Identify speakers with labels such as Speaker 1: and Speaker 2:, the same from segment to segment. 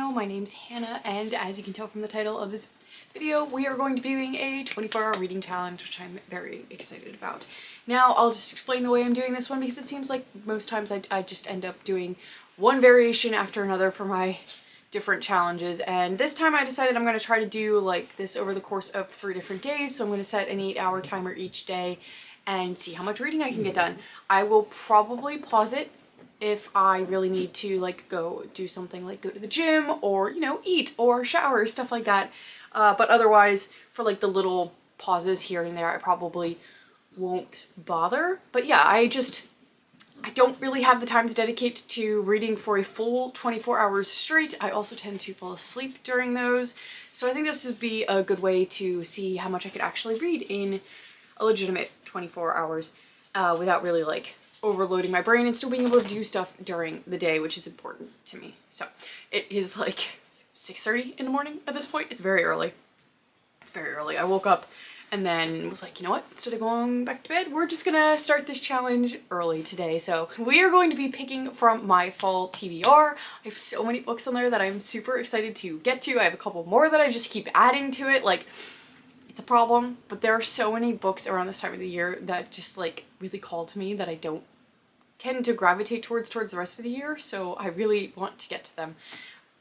Speaker 1: channel. My name's Hannah, and as you can tell from the title of this video, we are going to be doing a 24-hour reading challenge, which I'm very excited about. Now, I'll just explain the way I'm doing this one because it seems like most times I just end up doing one variation after another for my different challenges, and this time I decided I'm going to try to do like this over the course of 3 different days. So I'm going to set an 8-hour timer each day and see how much reading I can get done. I will probably pause it if I really need to like go do something like go to the gym or, you know, eat or shower, stuff like that. But otherwise, for like the little pauses here and there, I probably won't bother. But yeah, I don't really have the time to dedicate to reading for a full 24 hours straight. I also tend to fall asleep during those. So I think this would be a good way to see how much I could actually read in a legitimate 24 hours without really like overloading my brain and still being able to do stuff during the day, which is important to me. So it is like 6:30 in the morning at this point. It's very early. It's very early. I woke up and then was like, you know what, instead of going back to bed, we're just gonna start this challenge early today. So we are going to be picking from my fall TBR. I have so many books on there that I'm super excited to get to. I have a couple more that I just keep adding to it. Like, it's a problem, but there are so many books around this time of the year that just like really call to me that I don't tend to gravitate towards the rest of the year. So I really want to get to them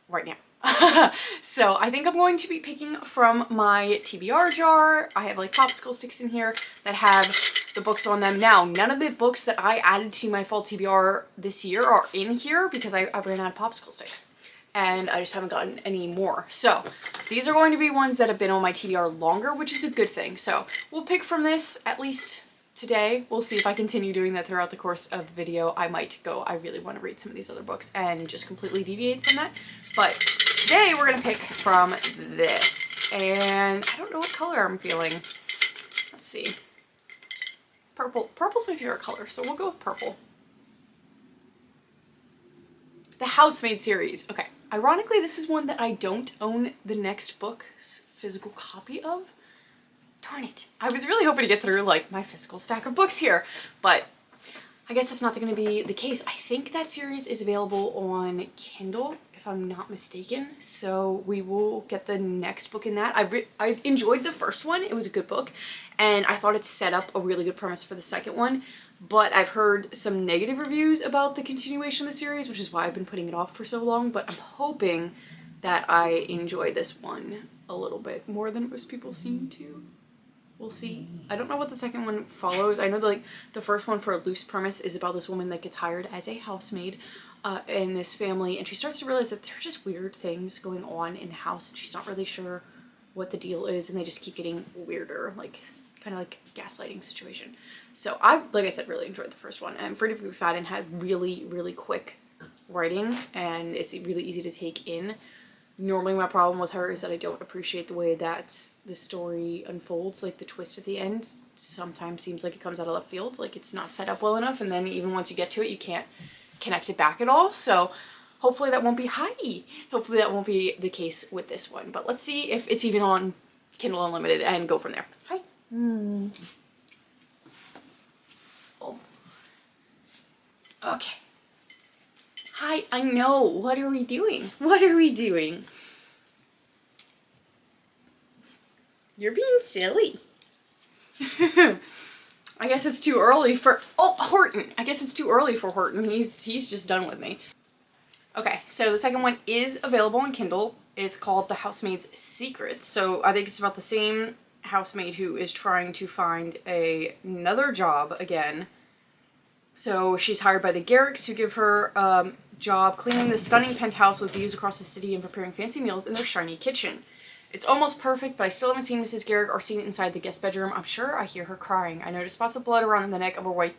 Speaker 1: right now. So I think I'm going to be picking from my TBR jar. I have like popsicle sticks in here that have the books on them. Now, none of the books that I added to my fall TBR this year are in here because I ran out of popsicle sticks and I just haven't gotten any more. So these are going to be ones that have been on my TBR longer, which is a good thing. So we'll pick from this at least today. We'll see if I continue doing that throughout the course of the video. I might go, I really want to read some of these other books and just completely deviate from that. But today we're going to pick from this. And I don't know what color I'm feeling. Let's see. Purple. Purple's my favorite color, so we'll go with purple. The Housemaid series. Okay. Ironically, this is one that I don't own the next book's physical copy of. Darn it. I was really hoping to get through like my physical stack of books here, but I guess that's not going to be the case. I think that series is available on Kindle, if I'm not mistaken, so we will get the next book in that. I enjoyed the first one. It was a good book, and I thought it set up a really good premise for the second one, but I've heard some negative reviews about the continuation of the series, which is why I've been putting it off for so long, but I'm hoping that I enjoy this one a little bit more than most people seem to. We'll see. I don't know what the second one follows. I know like the first one, for a loose premise, is about this woman that gets hired as a housemaid in this family, and she starts to realize that there are just weird things going on in the house, and she's not really sure what the deal is, and they just keep getting weirder, like kind of like a gaslighting situation. So I, like I said, really enjoyed the first one. And Afraid of McFadden has really, really quick writing, and it's really easy to take in. Normally my problem with her is that I don't appreciate the way that the story unfolds. Like the twist at the end sometimes seems like it comes out of left field, like it's not set up well enough, and then even once you get to it you can't connect it back at all. So hopefully that won't be hopefully that won't be the case with this one. But let's see if it's even on Kindle Unlimited and go from there. Hi. Oh. Okay. Hi, I know. What are we doing? What are we doing? You're being silly. I guess it's too early for... Oh, Horton! I guess it's too early for Horton. He's just done with me. Okay, so the second one is available on Kindle. It's called The Housemaid's Secret. So I think it's about the same housemaid who is trying to find another job again. So she's hired by the Garricks, who give her job cleaning the stunning penthouse with views across the city and preparing fancy meals in their shiny kitchen. It's almost perfect, but I still haven't seen Mrs. Garrick or seen it inside the guest bedroom. I'm sure I hear her crying. I notice spots of blood around the neck of her white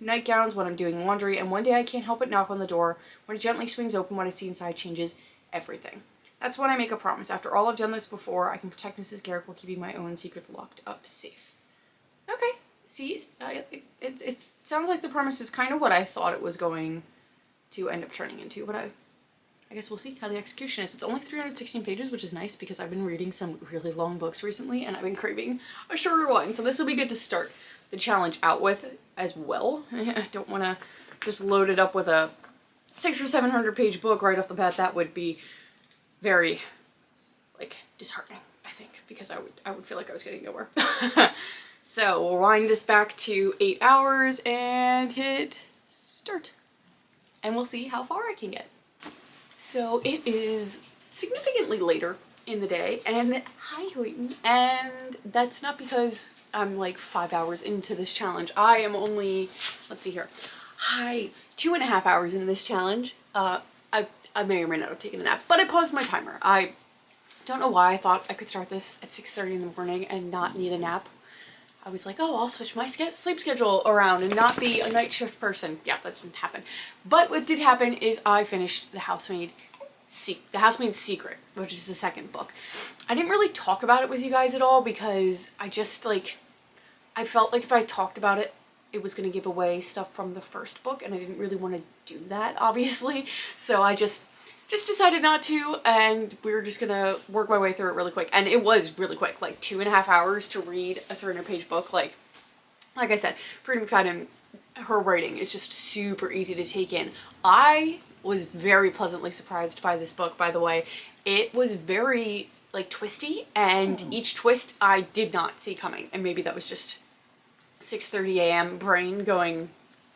Speaker 1: nightgowns when I'm doing laundry, and one day I can't help but knock on the door. When it gently swings open, what I see inside changes everything. That's when I make a promise. After all, I've done this before. I can protect Mrs. Garrick while keeping my own secrets locked up safe. Okay. See, it sounds like the premise is kind of what I thought it was going to end up turning into, but I guess we'll see how the execution is. It's only 316 pages, which is nice because I've been reading some really long books recently and I've been craving a shorter one. So this will be good to start the challenge out with as well. I don't want to just load it up with a 600 or 700 page book right off the bat. That would be very, like, disheartening, I think, because I would feel like I was getting nowhere. So we'll wind this back to 8 hours and hit start. And we'll see how far I can get. So it is significantly later in the day, and hi Hoyton, and that's not because I'm like 5 hours into this challenge. I am only, let's see here, 2.5 hours into this challenge. I may or may not have taken a nap, but I paused my timer. I don't know why I thought I could start this at 6:30 in the morning and not need a nap. I was like, oh, I'll switch my sleep schedule around and not be a night shift person. Yeah, that didn't happen. But what did happen is I finished The Housemaid's Secret, which is the second book. I didn't really talk about it with you guys at all because I just like, I felt like if I talked about it, it was going to give away stuff from the first book, and I didn't really want to do that, obviously. So I just decided not to, and we were just gonna work my way through it really quick. And it was really quick, like 2.5 hours to read a 300-page book. Like I said, Freida McFadden, her writing is just super easy to take in. I was very pleasantly surprised by this book, by the way. It was very, like, twisty, and each twist I did not see coming. And maybe that was just 6:30 a.m. brain going,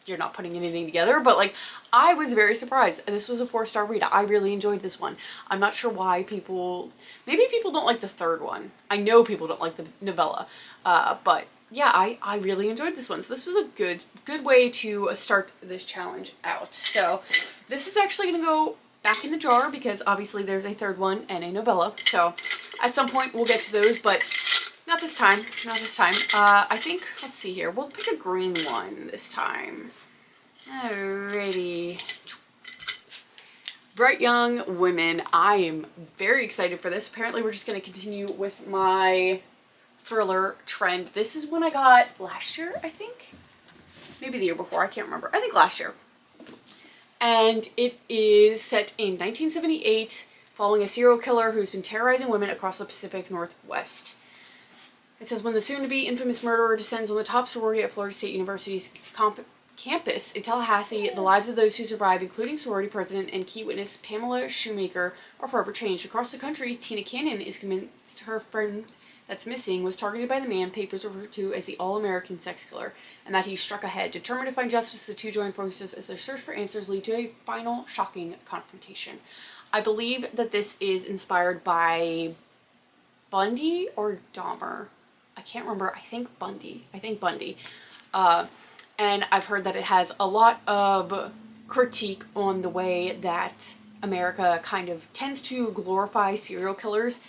Speaker 1: you're not putting anything together, but like, I was very surprised. This was a 4-star read. I really enjoyed this one. I'm not sure why maybe people don't like the third one. I know people don't like the novella, but yeah, I really enjoyed this one. So this was a good way to start this challenge out. So this is actually gonna go back in the jar because obviously there's a third one and a novella. So at some point we'll get to those, but not this time, not this time. I think, let's see here, we'll pick a green one this time. Alrighty. Bright Young Women. I am very excited for this. Apparently we're just going to continue with my thriller trend. This is one I got last year, I think. Maybe the year before, I can't remember. I think last year. And it is set in 1978, following a serial killer who's been terrorizing women across the Pacific Northwest. It says, when the soon-to-be infamous murderer descends on the top sorority at Florida State University's campus in Tallahassee, the lives of those who survive, including sorority president and key witness Pamela Shoemaker, are forever changed. Across the country, Tina Cannon is convinced her friend that's missing was targeted by the man papers refer to as the All-American Sex Killer, and that he struck ahead. Determined to find justice, the two join forces as their search for answers lead to a final, shocking confrontation. I believe that this is inspired by Bundy or Dahmer. I can't remember. I think Bundy. And I've heard that it has a lot of critique on the way that America kind of tends to glorify serial killers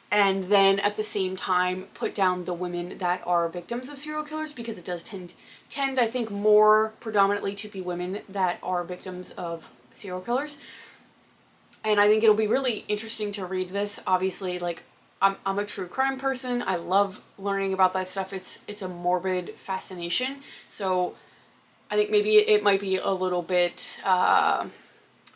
Speaker 1: and then at the same time put down the women that are victims of serial killers, because it does tend I think more predominantly to be women that are victims of serial killers. And I think it'll be really interesting to read this. Obviously, like, I'm a true crime person. I love learning about that stuff. It's a morbid fascination. So I think maybe it might be a little bit,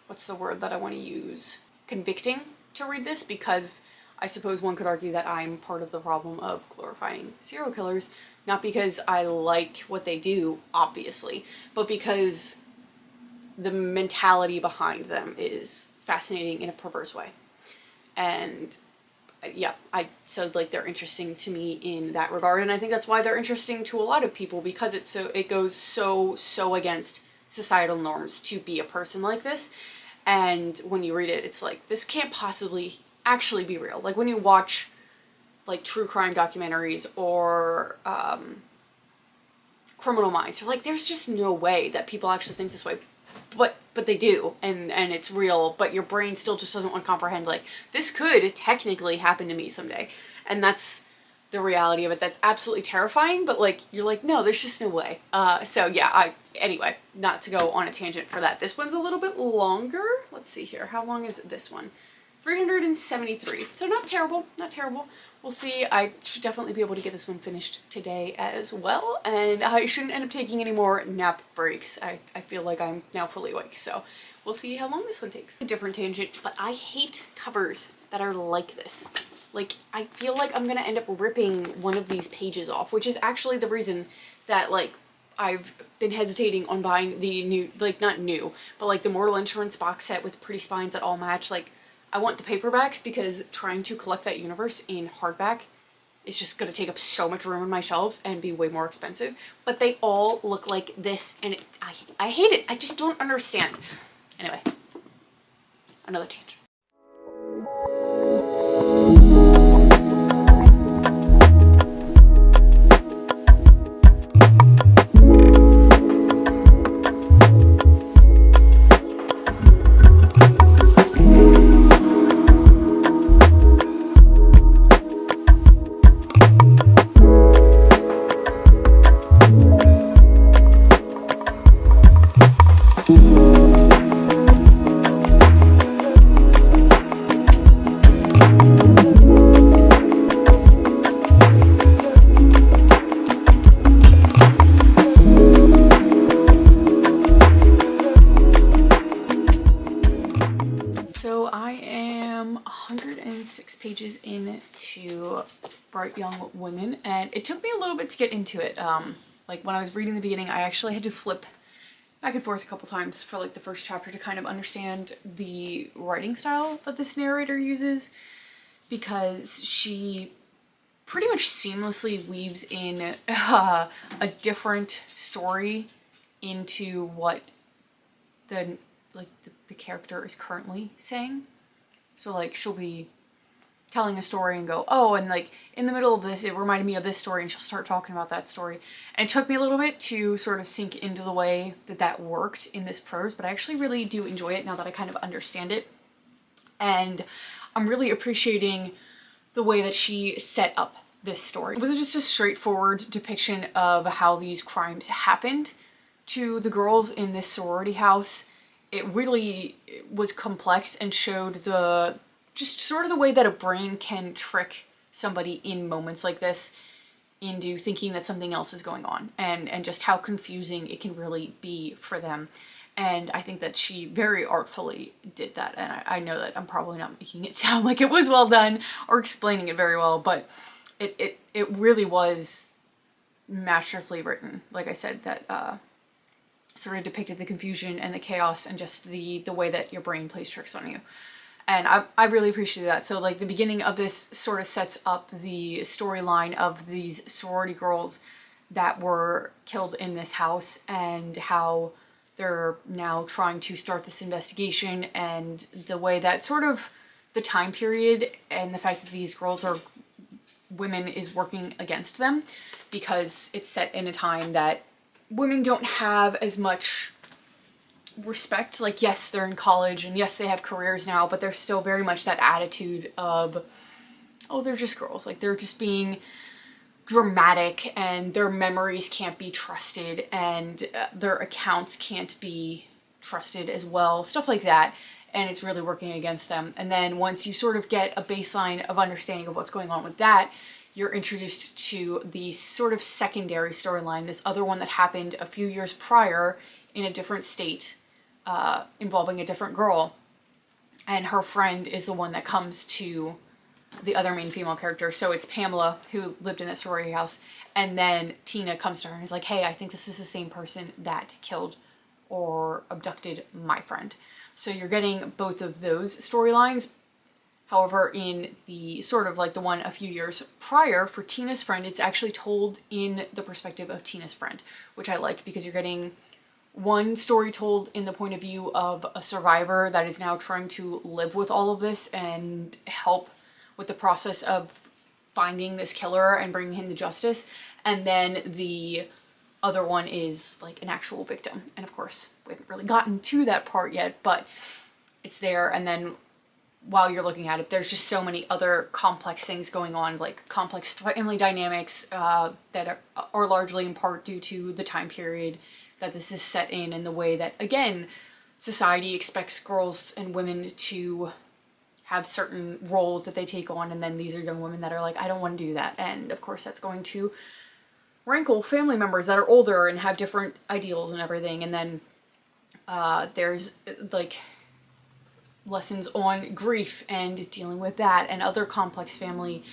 Speaker 1: what's the word that I want to use? Convicting to read this, because I suppose one could argue that I'm part of the problem of glorifying serial killers, not because I like what they do, obviously, but because the mentality behind them is fascinating in a perverse way. And yeah, so like they're interesting to me in that regard, and I think that's why they're interesting to a lot of people, because it goes so against societal norms to be a person like this. And when you read it, it's like, this can't possibly actually be real. Like when you watch like true crime documentaries or Criminal Minds, you're like, there's just no way that people actually think this way. But they do, and it's real, but your brain still just doesn't want to comprehend, like, this could technically happen to me someday. And that's the reality of it. That's absolutely terrifying, but like, you're like, no, there's just no way. So yeah, anyway, not to go on a tangent for that. This one's a little bit longer. Let's see here. How long is this one? 373. So not terrible, not terrible. We'll see. I should definitely be able to get this one finished today as well, and I shouldn't end up taking any more nap breaks. I feel like I'm now fully awake, so we'll see how long this one takes. A different tangent, but I hate covers that are like this. Like, I feel like I'm gonna end up ripping one of these pages off, which is actually the reason that, like, I've been hesitating on buying the new, like, not new, but like the Mortal Instruments box set with pretty spines that all match. Like, I want the paperbacks because trying to collect that universe in hardback is just gonna take up so much room on my shelves and be way more expensive. But they all look like this, and I hate it. I just don't understand. Anyway, another tangent. So I am 106 pages into Bright Young Women, and it took me a little bit to get into it. Like when I was reading the beginning, I actually had to flip back and forth a couple times for like the first chapter to kind of understand the writing style that this narrator uses, because she pretty much seamlessly weaves in a different story into what the character is currently saying. So like she'll be telling a story and go, oh, and like in the middle of this it reminded me of this story, and she'll start talking about that story. And it took me a little bit to sort of sink into the way that that worked in this prose, but I actually really do enjoy it now that I kind of understand it. And I'm really appreciating the way that she set up this story. It wasn't just a straightforward depiction of how these crimes happened to the girls in this sorority house. It really was complex and showed just sort of the way that a brain can trick somebody in moments like this into thinking that something else is going on, and just how confusing it can really be for them. And I think that she very artfully did that, and I know that I'm probably not making it sound like it was well done or explaining it very well, but it really was masterfully written. Like I said, that sort of depicted the confusion and the chaos and just the way that your brain plays tricks on you. And I really appreciated that. So like the beginning of this sort of sets up the storyline of these sorority girls that were killed in this house, and how they're now trying to start this investigation, and the way that sort of the time period and the fact that these girls are women is working against them, because it's set in a time that women don't have as much respect. Like, yes, they're in college and yes, they have careers now, but there's still very much that attitude of, oh, they're just girls. Like, they're just being dramatic, and their memories can't be trusted, and their accounts can't be trusted as well. Stuff like that. And it's really working against them. And then once you sort of get a baseline of understanding of what's going on with that, you're introduced to the sort of secondary storyline, this other one that happened a few years prior in a different state, involving a different girl. And her friend is the one that comes to the other main female character. So it's Pamela, who lived in that sorority house, and then Tina comes to her and is like, hey, I think this is the same person that killed or abducted my friend. So you're getting both of those storylines. However, in the sort of like the one a few years prior for Tina's friend, it's actually told in the perspective of Tina's friend, which I like, because you're getting one story told in the point of view of a survivor that is now trying to live with all of this and help with the process of finding this killer and bringing him to justice. And then the other one is like an actual victim. And of course, we haven't really gotten to that part yet, but it's there. And then while you're looking at it, there's just so many other complex things going on, like complex family dynamics that are largely in part due to the time period that this is set in, and the way that, again, society expects girls and women to have certain roles that they take on, and then these are young women that are like, I don't want to do that. And of course that's going to rankle family members that are older and have different ideals and everything. And then there's like lessons on grief and dealing with that and other complex family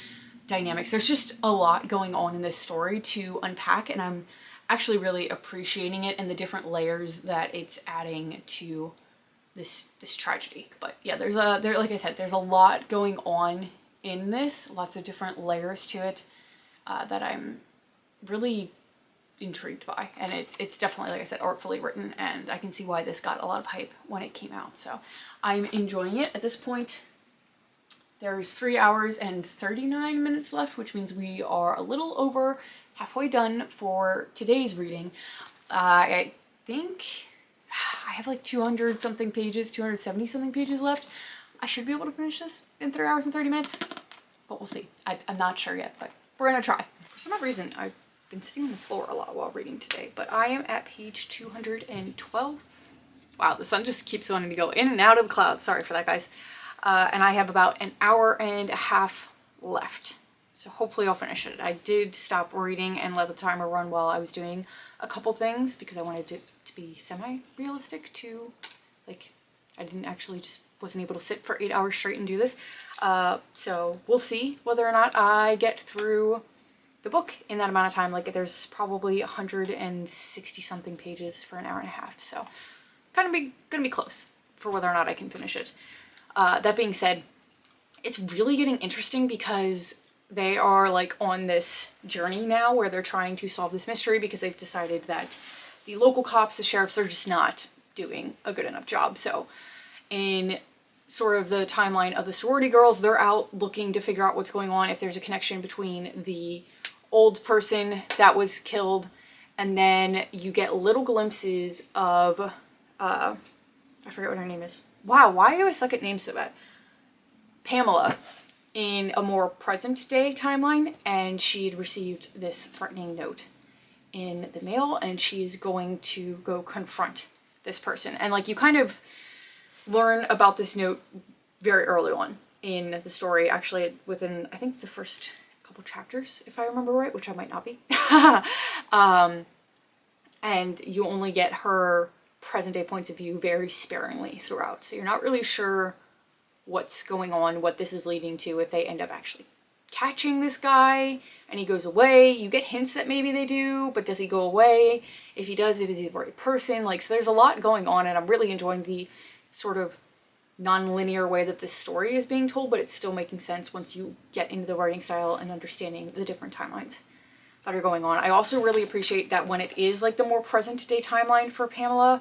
Speaker 1: dynamics. There's just a lot going on in this story to unpack, and I'm actually really appreciating it and the different layers that it's adding to this tragedy. But yeah, like I said, there's a lot going on in this, lots of different layers to it that I'm really intrigued by, and it's definitely, like I said, artfully written, and I can see why this got a lot of hype when it came out. So I'm enjoying it. At this point, there's 3 hours and 39 minutes left, which means we are a little over halfway done for today's reading. I think I have like 200 something pages, 270 something pages left. I should be able to finish this in 3 hours and 30 minutes, but we'll see. I'm not sure yet, but we're gonna try. For some odd reason, I've been sitting on the floor a lot while reading today, but I am at page 212. Wow, the sun just keeps wanting to go in and out of the clouds. Sorry for that, guys. And I have about an hour and a half left. So hopefully I'll finish it. I did stop reading and let the timer run while I was doing a couple things because I wanted it to be semi-realistic to, like, I didn't actually just wasn't able to sit for 8 hours straight and do this. So we'll see whether or not I get through the book in that amount of time. Like, there's probably 160 something pages for an hour and a half. So gonna be close for whether or not I can finish it. That being said, it's really getting interesting because they are like on this journey now where they're trying to solve this mystery because they've decided that the local cops, the sheriffs, are just not doing a good enough job. So in sort of the timeline of the sorority girls, they're out looking to figure out what's going on, if there's a connection between the old person that was killed, and then you get little glimpses of, I forget what her name is. Wow, why do I suck at names so bad? Pamela, in a more present day timeline, and she'd received this threatening note in the mail, and she is going to go confront this person. And like, you kind of learn about this note very early on in the story, actually within, I think, the first couple chapters, if I remember right, which I might not be. And you only get her present day points of view very sparingly throughout, so you're not really sure what's going on, what this is leading to, if they end up actually catching this guy and he goes away. You get hints that maybe they do, but does he go away? If he does, is he the right person? Like, so there's a lot going on, and I'm really enjoying the sort of non-linear way that this story is being told, but it's still making sense once you get into the writing style and understanding the different timelines that are going on. I also really appreciate that when it is like the more present day timeline for Pamela,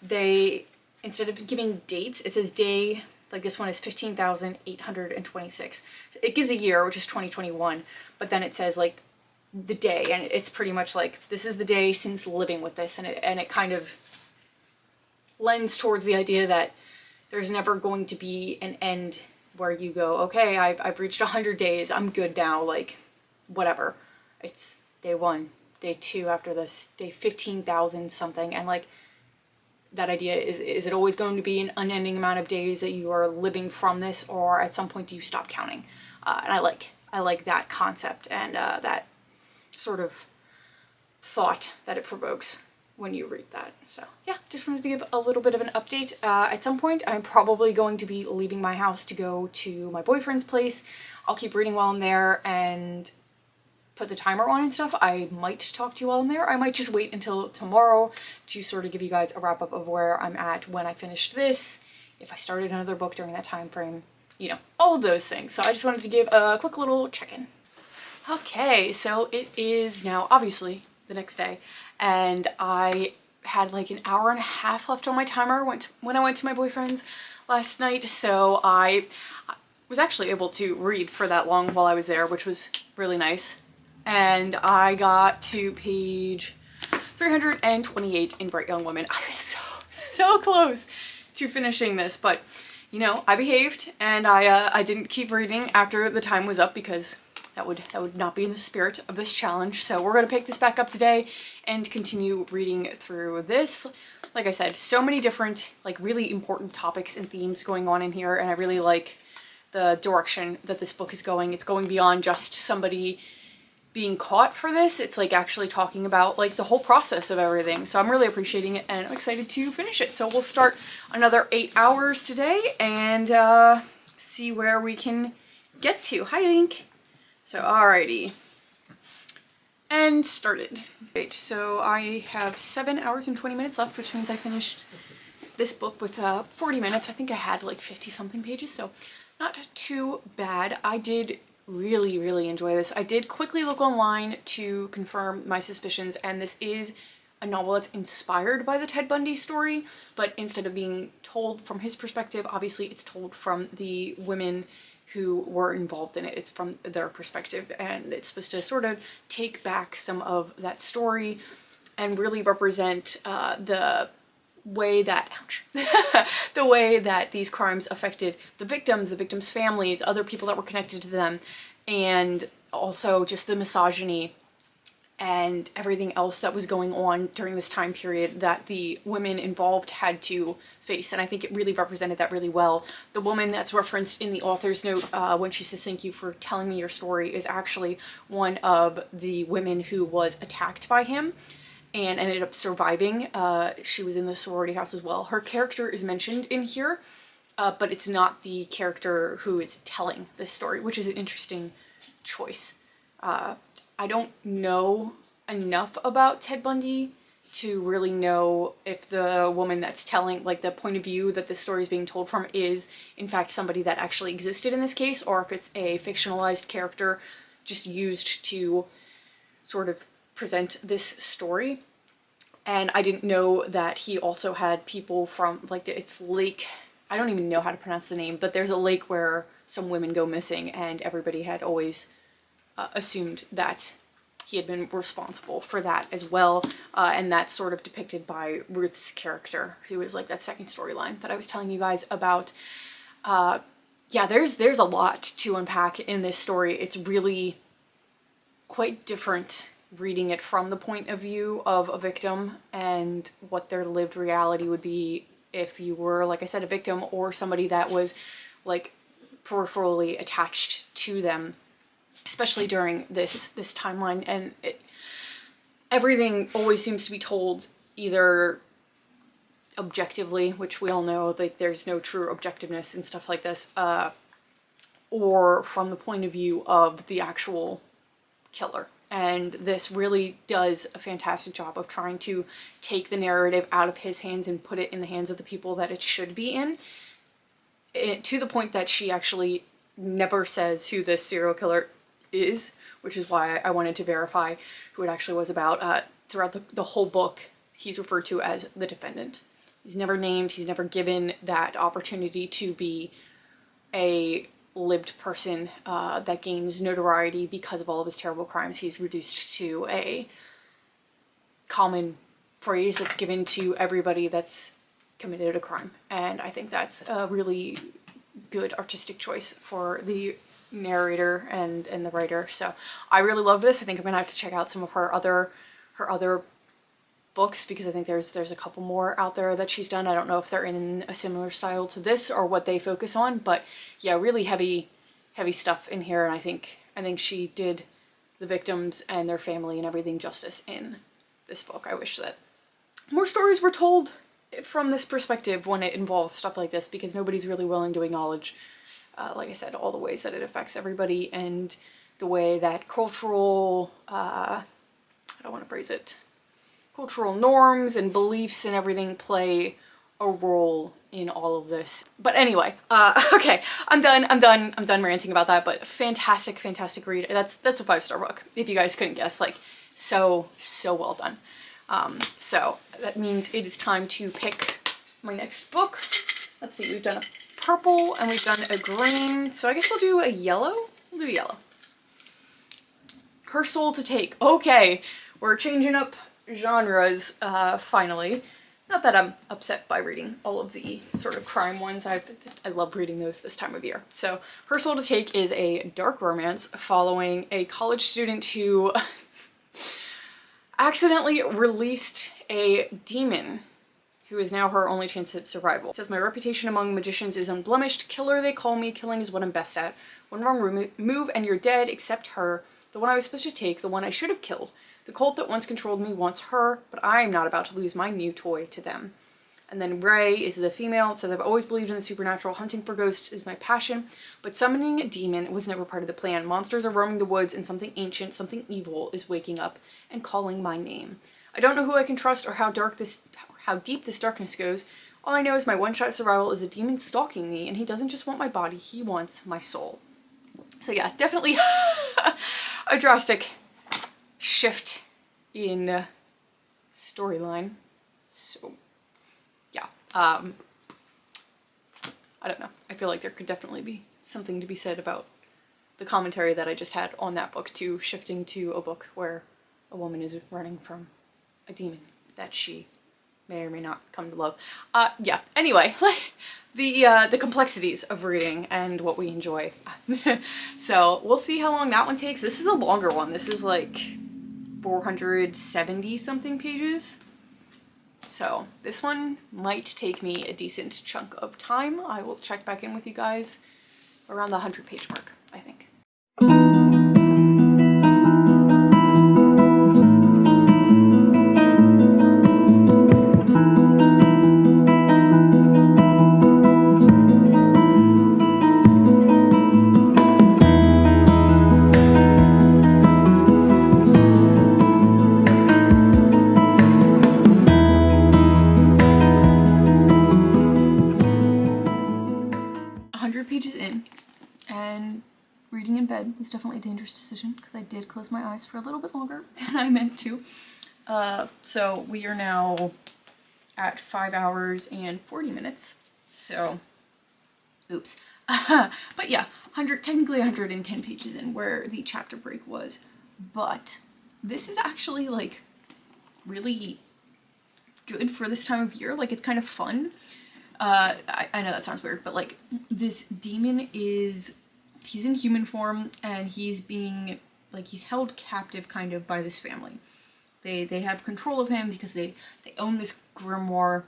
Speaker 1: they, instead of giving dates, it says day, like this one is 15,826. It gives a year, which is 2021, but then it says like the day, and it's pretty much like, this is the day since living with this, and it kind of lends towards the idea that there's never going to be an end where you go, okay, I've reached 100 days, I'm good now, like, whatever. It's day 1, day 2 after this, day 15,000 something, and like, that idea is it always going to be an unending amount of days that you are living from this, or at some point do you stop counting? And I like that concept and that sort of thought that it provokes when you read that. So yeah, just wanted to give a little bit of an update. At some point I'm probably going to be leaving my house to go to my boyfriend's place. I'll keep reading while I'm there and put the timer on and stuff. I might talk to you while I'm there. I might just wait until tomorrow to sort of give you guys a wrap up of where I'm at when I finished this, if I started another book during that time frame, you know, all of those things. So I just wanted to give a quick little check-in. Okay, so it is now obviously the next day, and I had like an hour and a half left on my timer when I went to my boyfriend's last night, so I was actually able to read for that long while I was there, which was really nice. And I got to page 328 in Bright Young Woman. I was so close to finishing this, but you know, I behaved and I didn't keep reading after the time was up because that would not be in the spirit of this challenge. So we're gonna pick this back up today and continue reading through this. Like I said, so many different, like, really important topics and themes going on in here, and I really like the direction that this book is going. It's going beyond just somebody being caught for this. It's like actually talking about like the whole process of everything. So I'm really appreciating it and I'm excited to finish it. So we'll start another 8 hours today and see where we can get to. Hi, Link. So alrighty. And started. Right, so I have 7 hours and 20 minutes left, which means I finished this book with 40 minutes. I think I had like 50 something pages, so not too bad. I did really enjoy this. I did quickly look online to confirm my suspicions, and this is a novel that's inspired by the Ted Bundy story, but instead of being told from his perspective, obviously it's told from the women who were involved in it. It's from their perspective, and it's supposed to sort of take back some of that story and really represent the way that the way that these crimes affected the victims' families, other people that were connected to them, and also just the misogyny and everything else that was going on during this time period that the women involved had to face. And I think it really represented that really well. The woman that's referenced in the author's note when she says, "Thank you for telling me your story," is actually one of the women who was attacked by him and ended up surviving. She was in the sorority house as well. Her character is mentioned in here, but it's not the character who is telling this story, which is an interesting choice. I don't know enough about Ted Bundy to really know if the woman that's telling, like, the point of view that this story is being told from is in fact somebody that actually existed in this case, or if it's a fictionalized character just used to sort of present this story. And I didn't know that he also had people from, like, it's Lake, I don't even know how to pronounce the name, but there's a lake where some women go missing, and everybody had always assumed that he had been responsible for that as well, and that's sort of depicted by Ruth's character, who is like that second storyline that I was telling you guys about. Yeah, there's a lot to unpack in this story. It's really quite different reading it from the point of view of a victim and what their lived reality would be if you were, like I said, a victim or somebody that was like peripherally attached to them, especially during this timeline. And everything always seems to be told either objectively, which we all know, like there's no true objectiveness and stuff like this, or from the point of view of the actual killer. And this really does a fantastic job of trying to take the narrative out of his hands and put it in the hands of the people that it should be in, to the point that she actually never says who this serial killer is, which is why I wanted to verify who it actually was about. Throughout the whole book, he's referred to as the defendant. He's never named, he's never given that opportunity to be a lived person that gains notoriety because of all of his terrible crimes. He's reduced to a common phrase that's given to everybody that's committed a crime. And I think that's a really good artistic choice for the narrator and the writer. So I really love this. I think I'm gonna have to check out some of her other books, because I think there's a couple more out there that she's done. I don't know if they're in a similar style to this or what they focus on, but yeah, really heavy stuff in here. And I think she did the victims and their family and everything justice in this book. I wish that more stories were told from this perspective when it involves stuff like this, because nobody's really willing to acknowledge, like I said, all the ways that it affects everybody and the way that cultural, I don't want to phrase it, cultural norms and beliefs and everything play a role in all of this. But anyway, okay, I'm done ranting about that, but fantastic read. That's a 5-star book, if you guys couldn't guess. Like, so well done. So that means it is time to pick my next book. Let's see, we've done a purple and we've done a green, so I guess we'll do a yellow. We'll do yellow. Her Soul to Take. Okay, we're changing up genres, finally. Not that I'm upset by reading all of the sort of crime ones. I love reading those this time of year. So Her Soul to Take is a dark romance following a college student who accidentally released a demon who is now her only chance at survival. It says, "My reputation among magicians is unblemished. Killer they call me. Killing is what I'm best at. One wrong move and you're dead, except her. The one I was supposed to take, the one I should have killed. The cult that once controlled me wants her, but I am not about to lose my new toy to them." And then Ray is the female. It says, "I've always believed in the supernatural. Hunting for ghosts is my passion, but summoning a demon was never part of the plan. Monsters are roaming the woods and something ancient, something evil is waking up and calling my name. I don't know who I can trust or how deep this darkness goes. All I know is my one-shot survival is a demon stalking me, and he doesn't just want my body, he wants my soul. So yeah, definitely a drastic shift in storyline. So yeah, I don't know. I feel like there could definitely be something to be said about the commentary that I just had on that book to shifting to a book where a woman is running from a demon that she may or may not come to love. Yeah, anyway, the complexities of reading and what we enjoy. So we'll see how long that one takes. This is a longer one. This is like 470 something pages. So this one might take me a decent chunk of time. I will check back in with you guys around the 100-page mark, I think. 100 pages in, and reading in bed was definitely a dangerous decision because I did close my eyes for a little bit longer than I meant to. So we are now at 5 hours and 40 minutes. So, oops. But yeah, technically 110 pages in where the chapter break was. But this is actually like really good for this time of year. Like, it's kind of fun. I know that sounds weird, but like, this demon he's in human form, and he's being, like, he's held captive kind of by this family. They have control of him because they own this grimoire,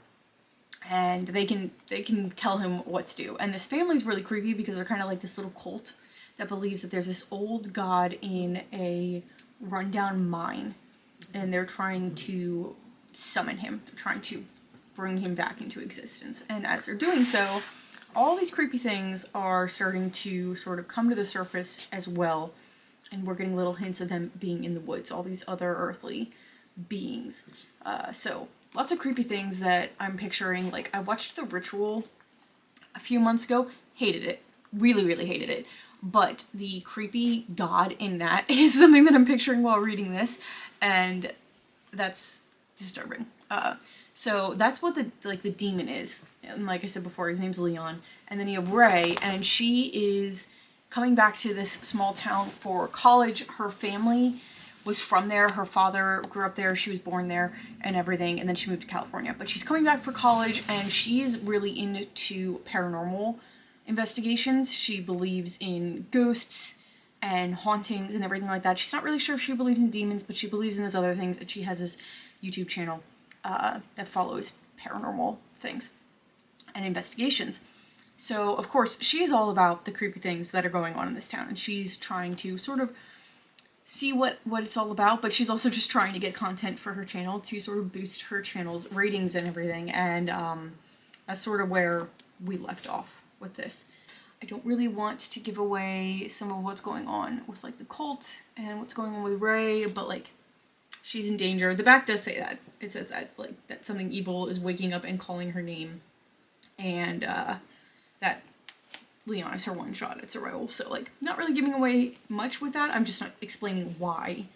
Speaker 1: and they can tell him what to do. And this family's really creepy because they're kind of like this little cult that believes that there's this old god in a rundown mine, and they're trying to summon him. They're trying to bring him back into existence. And as they're doing so, all these creepy things are starting to sort of come to the surface as well, and we're getting little hints of them being in the woods, all these other earthly beings. So lots of creepy things that I'm picturing. Like, I watched The Ritual a few months ago, hated it, really, really hated it, but the creepy god in that is something that I'm picturing while reading this, and that's disturbing. So that's what the demon is. And like I said before, his name's Leon. And then you have Ray, and she is coming back to this small town for college. Her family was from there. Her father grew up there. She was born there and everything. And then she moved to California. But she's coming back for college, and she's really into paranormal investigations. She believes in ghosts and hauntings and everything like that. She's not really sure if she believes in demons, but she believes in those other things. And she has this YouTube channel that follows paranormal things and investigations. So, of course, she is all about the creepy things that are going on in this town, and she's trying to sort of see what it's all about, but she's also just trying to get content for her channel to sort of boost her channel's ratings and everything, and that's sort of where we left off with this. I don't really want to give away some of what's going on with, like, the cult and what's going on with Ray, but, like, she's in danger. The back does say that. It says that, like, that something evil is waking up and calling her name, and that Leon is her one shot at survival. So, like, not really giving away much with that. I'm just not explaining why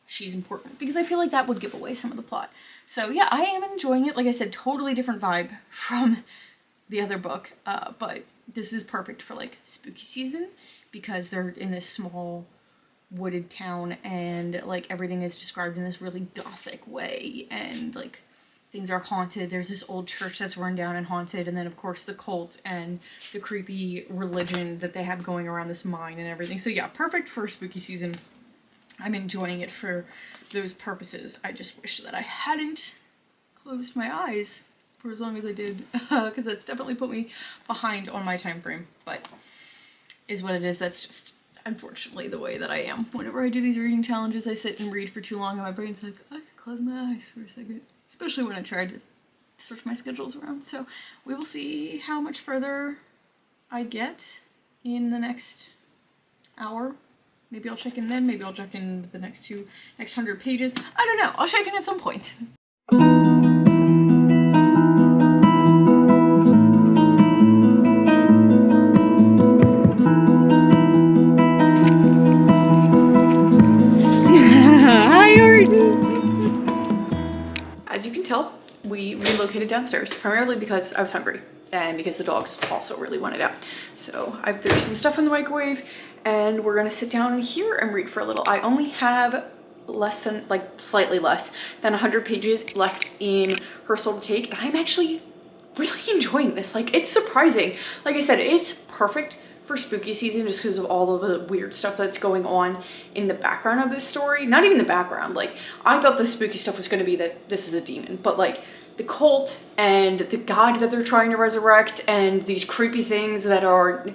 Speaker 1: she's important, because I feel like that would give away some of the plot. So yeah, I am enjoying it. Like I said, totally different vibe from the other book, but this is perfect for, like, spooky season, because they're in this small wooded town, and, like, everything is described in this really gothic way, and, like, things are haunted. There's this old church that's run down and haunted, and then, of course, the cult and the creepy religion that they have going around this mine and everything. So yeah, perfect for spooky season. I'm enjoying it for those purposes. I just wish that I hadn't closed my eyes for as long as I did, because that's definitely put me behind on my time frame, but is what it is. That's just unfortunately the way that I am. Whenever I do these reading challenges, I sit and read for too long, and my brain's like, I could close my eyes for a second. Especially when I tried to switch my schedules around. So we will see how much further I get in the next hour. Maybe I'll check in then. Maybe I'll check in with the next 100 pages. I don't know. I'll check in at some point. headed downstairs, primarily because I was hungry and because the dogs also really wanted out. So there's some stuff in the microwave and we're gonna sit down here and read for a little. I only have slightly less than 100 pages left in Her Soul to Take, and I'm actually really enjoying this. Like, it's surprising. Like I said, it's perfect for spooky season just because of all of the weird stuff that's going on in the background of this story. Not even the background. Like, I thought the spooky stuff was going to be that this is a demon, but like the cult and the god that they're trying to resurrect and these creepy things that are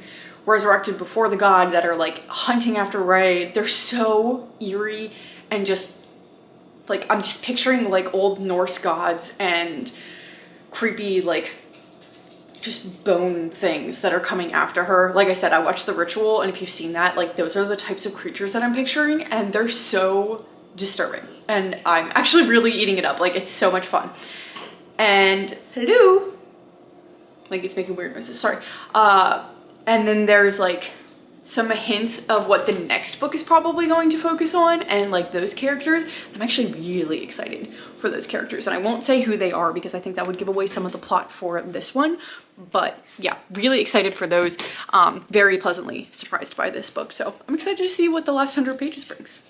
Speaker 1: resurrected before the god that are like hunting after Ray, they're so eerie and just like, I'm just picturing like old Norse gods and creepy like just bone things that are coming after her. Like I said, I watched The Ritual, and if you've seen that, like those are the types of creatures that I'm picturing, and they're so disturbing. And I'm actually really eating it up. Like, it's so much fun. And hello, like it's making weird noises, sorry. And then there's like some hints of what the next book is probably going to focus on and like those characters. I'm actually really excited for those characters, and I won't say who they are because I think that would give away some of the plot for this one. But yeah, really excited for those. Very pleasantly surprised by this book, so I'm excited to see what the last 100 pages brings.